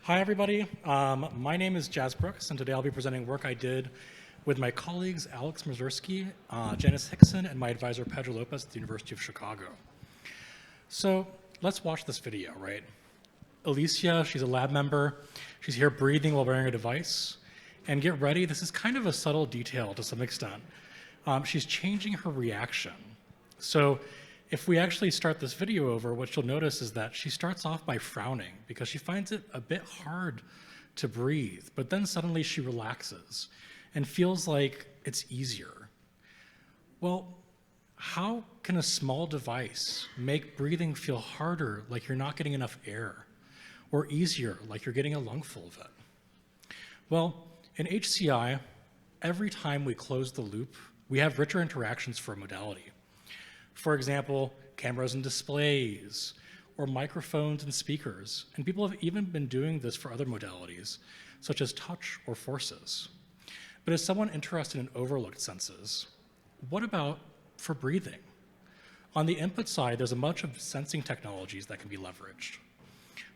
Hi, everybody. My name is Jazz Brooks, and today I'll be presenting work I did with my colleagues Alex Mazursky, Janice Hickson, and my advisor Pedro Lopez at the University of Chicago. So let's watch this video, right? Alicia, she's a lab member. She's here breathing while wearing a device. And get ready, this is kind of a subtle detail to some extent. She's changing her reaction. So if we actually start this video over, what you'll notice is that she starts off by frowning because she finds it a bit hard to breathe, but then suddenly she relaxes and feels like it's easier. Well, how can a small device make breathing feel harder, like you're not getting enough air, or easier, like you're getting a lungful of it? Well, in HCI, every time we close the loop, we have richer interactions for a modality. For example, cameras and displays, or microphones and speakers. And people have even been doing this for other modalities, such as touch or forces. But as someone interested in overlooked senses, what about for breathing? On the input side, there's a bunch of sensing technologies that can be leveraged.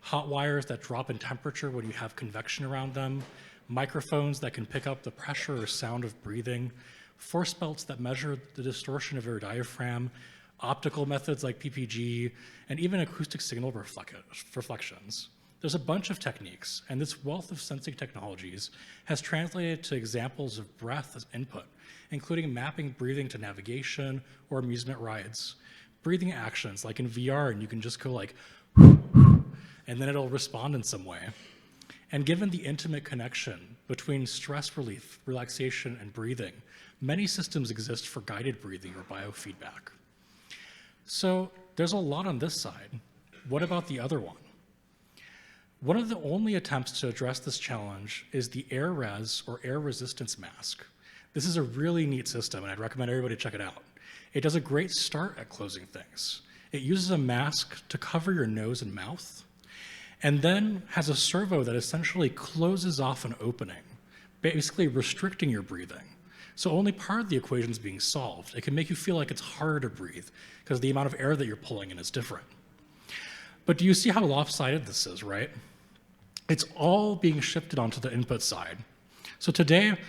Hot wires that drop in temperature when you have convection around them, microphones that can pick up the pressure or sound of breathing, force belts that measure the distortion of your diaphragm, optical methods like PPG, and even acoustic signal reflections. There's a bunch of techniques, and this wealth of sensing technologies has translated to examples of breath as input, including mapping breathing to navigation or amusement rides. Breathing actions, like in VR, and you can just go like, and then it'll respond in some way. And given the intimate connection between stress relief, relaxation, and breathing, many systems exist for guided breathing or biofeedback. So there's a lot on this side. What about the other one? One of the only attempts to address this challenge is the AirRes, or air resistance mask. This is a really neat system, and I'd recommend everybody check it out. It does a great start at closing things. It uses a mask to cover your nose and mouth, and then has a servo that essentially closes off an opening, basically restricting your breathing. So only part of the equation is being solved. It can make you feel like it's harder to breathe because the amount of air that you're pulling in is different. But do you see how lopsided this is, right? It's all being shifted onto the input side. So today,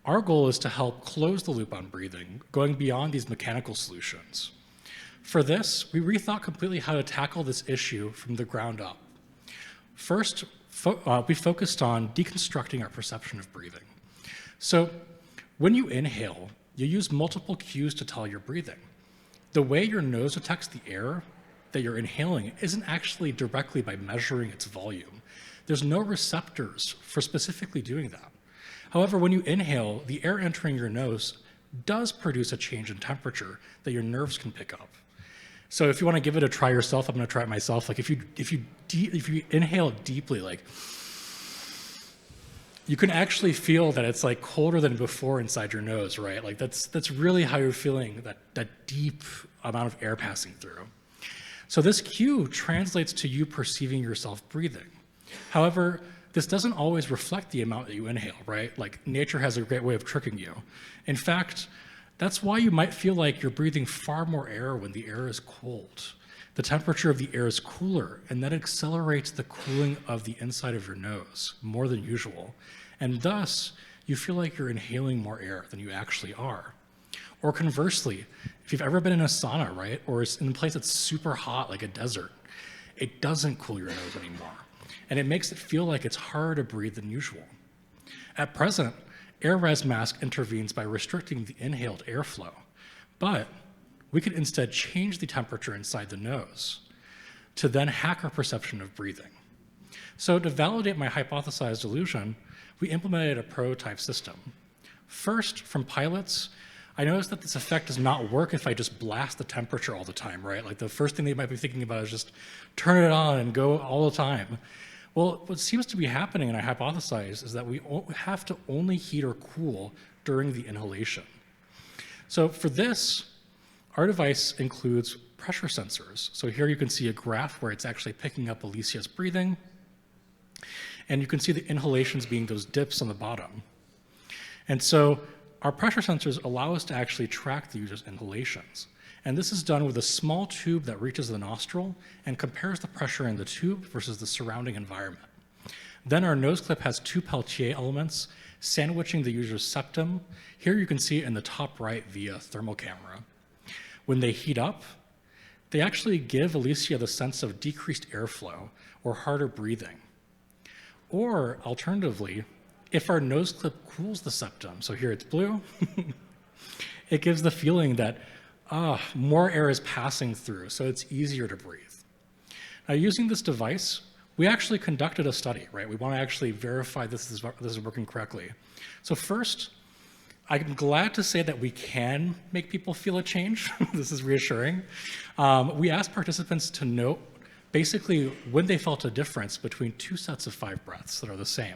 our goal is to help close the loop on breathing, going beyond these mechanical solutions. For this, we rethought completely how to tackle this issue from the ground up. First, we focused on deconstructing our perception of breathing. So when you inhale, you use multiple cues to tell you're breathing. The way your nose detects the air that you're inhaling isn't actually directly by measuring its volume. There's no receptors for specifically doing that. However, when you inhale, the air entering your nose does produce a change in temperature that your nerves can pick up. So if you want to give it a try yourself, I'm going to try it myself. Like if you inhale deeply, like you can actually feel that it's like colder than before inside your nose, right? Like that's really how you're feeling that deep amount of air passing through. So this cue translates to you perceiving yourself breathing. However, this doesn't always reflect the amount that you inhale, right? Like nature has a great way of tricking you. In fact, that's why you might feel like you're breathing far more air when the air is cold. The temperature of the air is cooler, and that accelerates the cooling of the inside of your nose more than usual. And thus, you feel like you're inhaling more air than you actually are. Or conversely, if you've ever been in a sauna, right, or in a place that's super hot, like a desert, it doesn't cool your nose anymore. And it makes it feel like it's harder to breathe than usual. At present, AirRes mask intervenes by restricting the inhaled airflow, but we could instead change the temperature inside the nose to then hack our perception of breathing. So to validate my hypothesized illusion, we implemented a prototype system. First, from pilots, I noticed that this effect does not work if I just blast the temperature all the time, right? Like the first thing they might be thinking about is just turn it on and go all the time. Well, what seems to be happening, and I hypothesize, is that we have to only heat or cool during the inhalation. So for this, our device includes pressure sensors. So here you can see a graph where it's actually picking up Alicia's breathing, and you can see the inhalations being those dips on the bottom. And so our pressure sensors allow us to actually track the user's inhalations. And this is done with a small tube that reaches the nostril and compares the pressure in the tube versus the surrounding environment. Then our nose clip has two Peltier elements sandwiching the user's septum. Here you can see it in the top right via thermal camera. When they heat up, they actually give Alicia the sense of decreased airflow or harder breathing. Or alternatively, if our nose clip cools the septum, so here it's blue, it gives the feeling that more air is passing through, so it's easier to breathe. Now, using this device, we actually conducted a study, right? We want to actually verify this is working correctly. So first, I'm glad to say that we can make people feel a change. This is reassuring. We asked participants to note basically when they felt a difference between two sets of 5 breaths that are the same.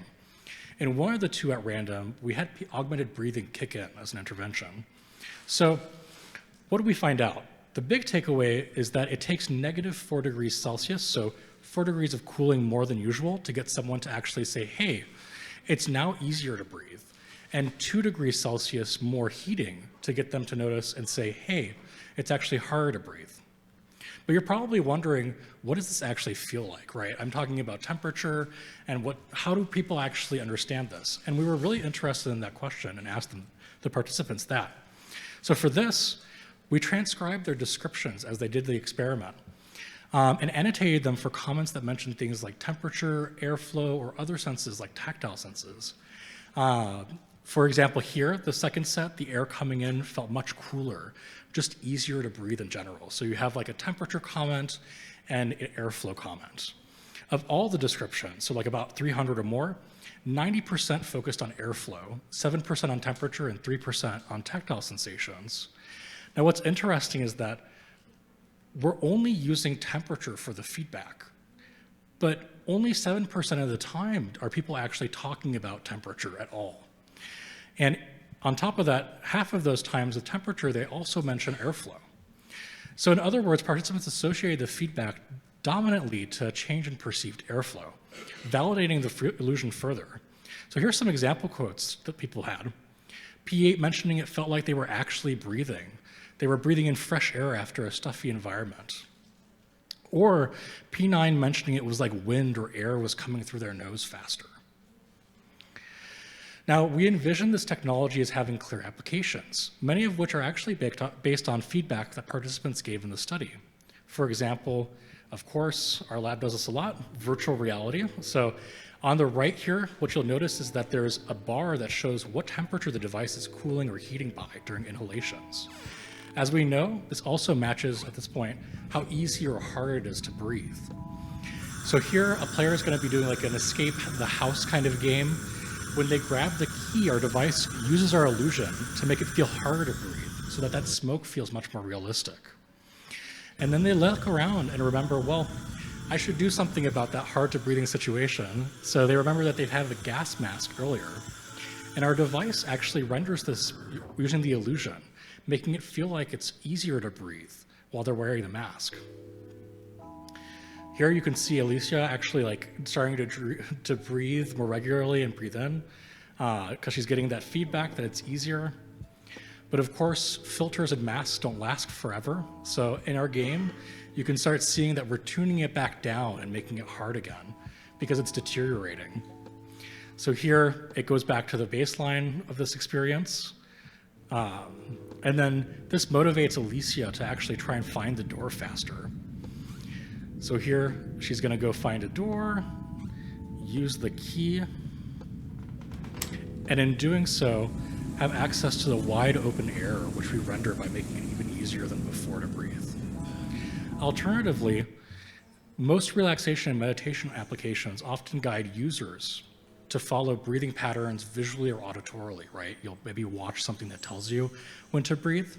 In one of the two at random, we had augmented breathing kick in as an intervention. So what did we find out? The big takeaway is that it takes -4 degrees Celsius, so 4 degrees of cooling more than usual, to get someone to actually say, hey, it's now easier to breathe, and 2 degrees Celsius more heating to get them to notice and say, hey, it's actually harder to breathe. But you're probably wondering, what does this actually feel like, right? I'm talking about temperature and how do people actually understand this? And we were really interested in that question and asked the participants that. So for this, we transcribed their descriptions as they did the experiment and annotated them for comments that mentioned things like temperature, airflow, or other senses like tactile senses. For example, here, the second set, the air coming in felt much cooler, just easier to breathe in general. So you have like a temperature comment and an airflow comment. Of all the descriptions, so like about 300 or more, 90% focused on airflow, 7% on temperature, and 3% on tactile sensations. Now, what's interesting is that we're only using temperature for the feedback, but only 7% of the time are people actually talking about temperature at all. And on top of that, half of those times of temperature, they also mention airflow. So in other words, participants associated the feedback dominantly to a change in perceived airflow, validating the illusion further. So here's some example quotes that people had. P8 mentioning it felt like they were actually breathing. They were breathing in fresh air after a stuffy environment. Or P9 mentioning it was like wind or air was coming through their nose faster. Now, we envision this technology as having clear applications, many of which are actually based on feedback that participants gave in the study. For example, of course, our lab does this a lot, virtual reality. So on the right here, what you'll notice is that there's a bar that shows what temperature the device is cooling or heating by during inhalations. As we know, this also matches, at this point, how easy or hard it is to breathe. So here, a player is going to be doing like an escape the house kind of game. When they grab the key, our device uses our illusion to make it feel harder to breathe so that that smoke feels much more realistic. And then they look around and remember, well, I should do something about that hard to breathing situation. So they remember that they've had a gas mask earlier. And our device actually renders this using the illusion, making it feel like it's easier to breathe while they're wearing the mask. Here you can see Alicia actually like starting to breathe more regularly and breathe in because she's getting that feedback that it's easier. But of course, filters and masks don't last forever. So in our game, you can start seeing that we're tuning it back down and making it hard again because it's deteriorating. So here it goes back to the baseline of this experience. And then this motivates Alicia to actually try and find the door faster. So here, she's going to go find a door, use the key, and in doing so, have access to the wide open air, which we render by making it even easier than before to breathe. Alternatively, most relaxation and meditation applications often guide users to follow breathing patterns visually or auditorily, right? You'll maybe watch something that tells you when to breathe.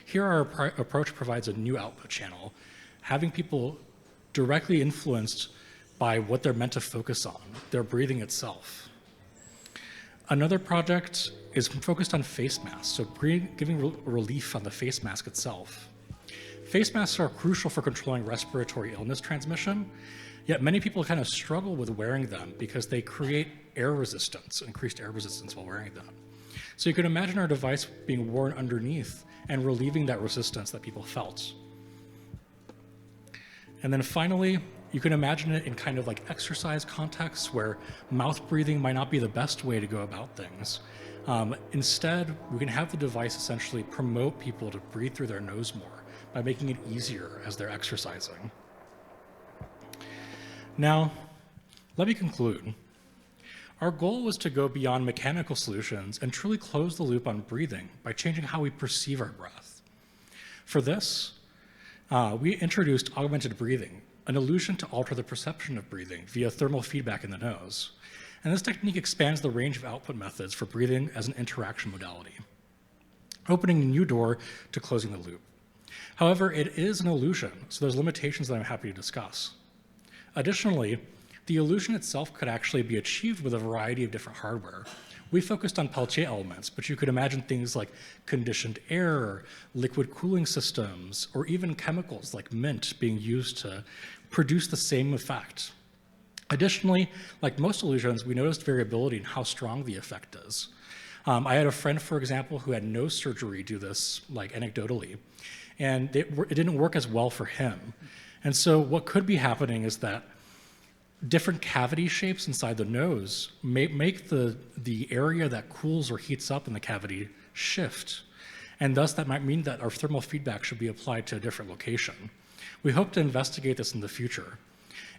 Here, our approach provides a new output channel, having people directly influenced by what they're meant to focus on, their breathing itself. Another project is focused on face masks, so giving relief on the face mask itself. Face masks are crucial for controlling respiratory illness transmission, yet many people kind of struggle with wearing them because they create air resistance, increased air resistance while wearing them. So you can imagine our device being worn underneath and relieving that resistance that people felt. And then finally, you can imagine it in kind of like exercise contexts where mouth breathing might not be the best way to go about things. Instead, we can have the device essentially promote people to breathe through their nose more by making it easier as they're exercising. Now, let me conclude. Our goal was to go beyond mechanical solutions and truly close the loop on breathing by changing how we perceive our breath. For this, we introduced augmented breathing, an illusion to alter the perception of breathing via thermal feedback in the nose. And this technique expands the range of output methods for breathing as an interaction modality, opening a new door to closing the loop. However, it is an illusion, so there's limitations that I'm happy to discuss. Additionally, the illusion itself could actually be achieved with a variety of different hardware. We focused on Peltier elements, but you could imagine things like conditioned air, liquid cooling systems, or even chemicals like mint being used to produce the same effect. Additionally, like most illusions, we noticed variability in how strong the effect is. I had a friend, for example, who had nose surgery do this, like anecdotally, and it didn't work as well for him. And so what could be happening is that different cavity shapes inside the nose make the area that cools or heats up in the cavity shift. And thus that might mean that our thermal feedback should be applied to a different location. We hope to investigate this in the future.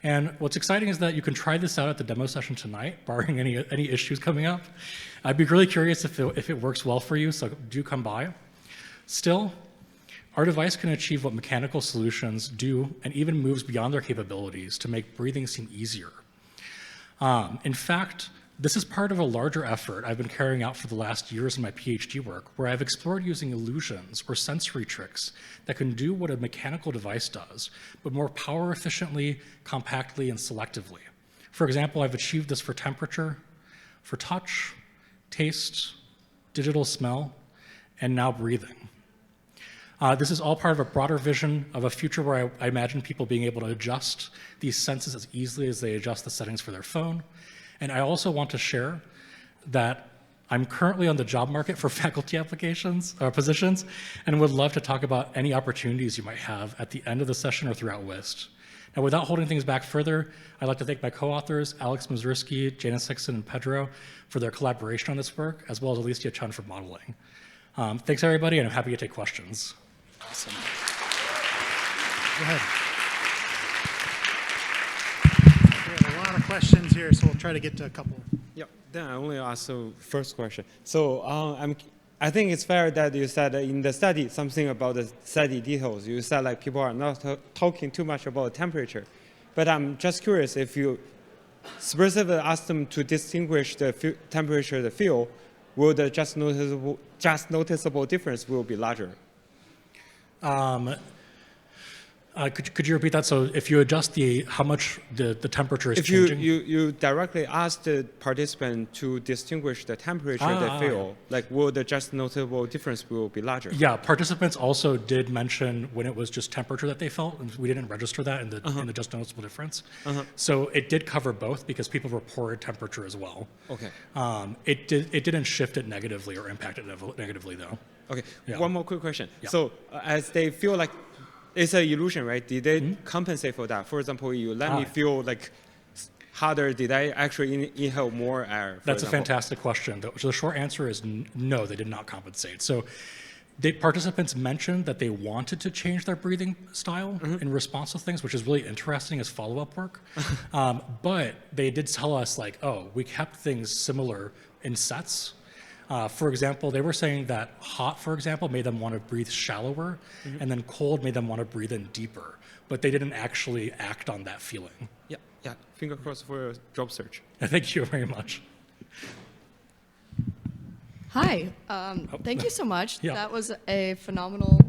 And what's exciting is that you can try this out at the demo session tonight, barring any issues coming up. I'd be really curious if it works well for you, so do come by. Still, our device can achieve what mechanical solutions do and even moves beyond their capabilities to make breathing seem easier. In fact, this is part of a larger effort I've been carrying out for the last years in my PhD work, where I've explored using illusions or sensory tricks that can do what a mechanical device does, but more power efficiently, compactly, and selectively. For example, I've achieved this for temperature, for touch, taste, digital smell, and now breathing. This is all part of a broader vision of a future where I imagine people being able to adjust these senses as easily as they adjust the settings for their phone. And I also want to share that I'm currently on the job market for faculty positions, and would love to talk about any opportunities you might have at the end of the session or throughout UIST. Now, without holding things back further, I'd like to thank my co-authors, Alex Mazursky, Janice Hickson, and Pedro, for their collaboration on this work, as well as Alicia Chun for modeling. Thanks, everybody, and I'm happy to take questions. Awesome. Go ahead. We have a lot of questions here, so we'll try to get to a couple. Yeah, then I only ask the first question. So I think it's fair that you said in the study something about the study details. You said like people are not talking too much about temperature. But I'm just curious if you specifically ask them to distinguish the temperature of the field, will the just noticeable difference will be larger? Could you repeat that? So if you adjust how much the temperature is changing? If you directly ask the participant to distinguish the temperature of the field, like will the just noticeable difference will be larger? Yeah, participants also did mention when it was just temperature that they felt, and we didn't register that in the just noticeable difference. So it did cover both because people reported temperature as well. Okay. It didn't shift it negatively or impact it negatively though. Okay, Yeah. One more quick question. Yeah. So as they feel like it's an illusion, right? Did they compensate for that? For example, you let me feel like harder. Did I actually inhale more air? That's a fantastic question. So the short answer is no, they did not compensate. So the participants mentioned that they wanted to change their breathing style in response to things, which is really interesting as follow-up work. But they did tell us like, oh, we kept things similar in sets. For example, they were saying that hot, for example, made them want to breathe shallower, and then cold made them want to breathe in deeper. But they didn't actually act on that feeling. Yeah. Finger crossed for your job search. Thank you very much. Hi. Thank you so much. Yeah. That was a phenomenal.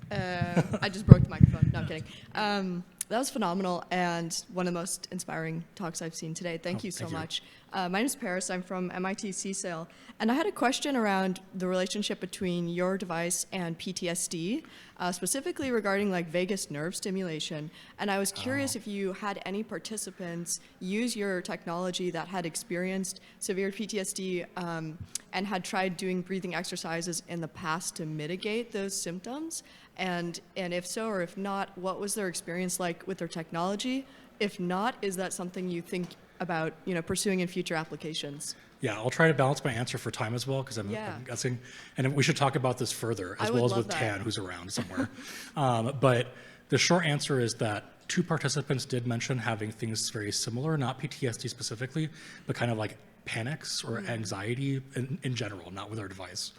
I just broke the microphone. No, I'm kidding. That was phenomenal and one of the most inspiring talks I've seen today. Thank you so much. My name is Paris. I'm from MIT CSAIL. And I had a question around the relationship between your device and PTSD, specifically regarding like vagus nerve stimulation. And I was curious if you had any participants use your technology that had experienced severe PTSD and had tried doing breathing exercises in the past to mitigate those symptoms. And if so, or if not, what was their experience like with their technology? If not, is that something you think about, pursuing in future applications? Yeah, I'll try to balance my answer for time as well, because I'm guessing, and we should talk about this further, as well as with Tan, who's around somewhere. But the short answer is that 2 participants did mention having things very similar, not PTSD specifically, but kind of like panics or anxiety in general, not with our device.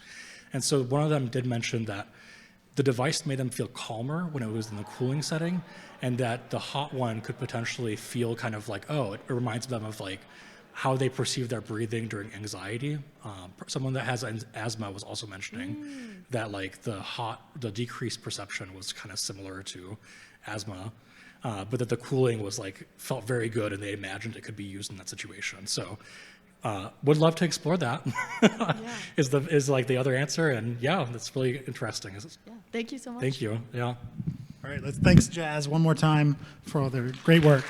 And so one of them did mention that the device made them feel calmer when it was in the cooling setting, and that the hot one could potentially feel kind of like, it reminds them of like how they perceive their breathing during anxiety. Someone that has asthma was also mentioning that like the decreased perception was kind of similar to asthma, but that the cooling was like, felt very good, and they imagined it could be used in that situation. So would love to explore that. is like the other answer, and yeah, that's really interesting. Yeah, thank you so much. Thank you, yeah. All right, thanks Jazz one more time for all their great work.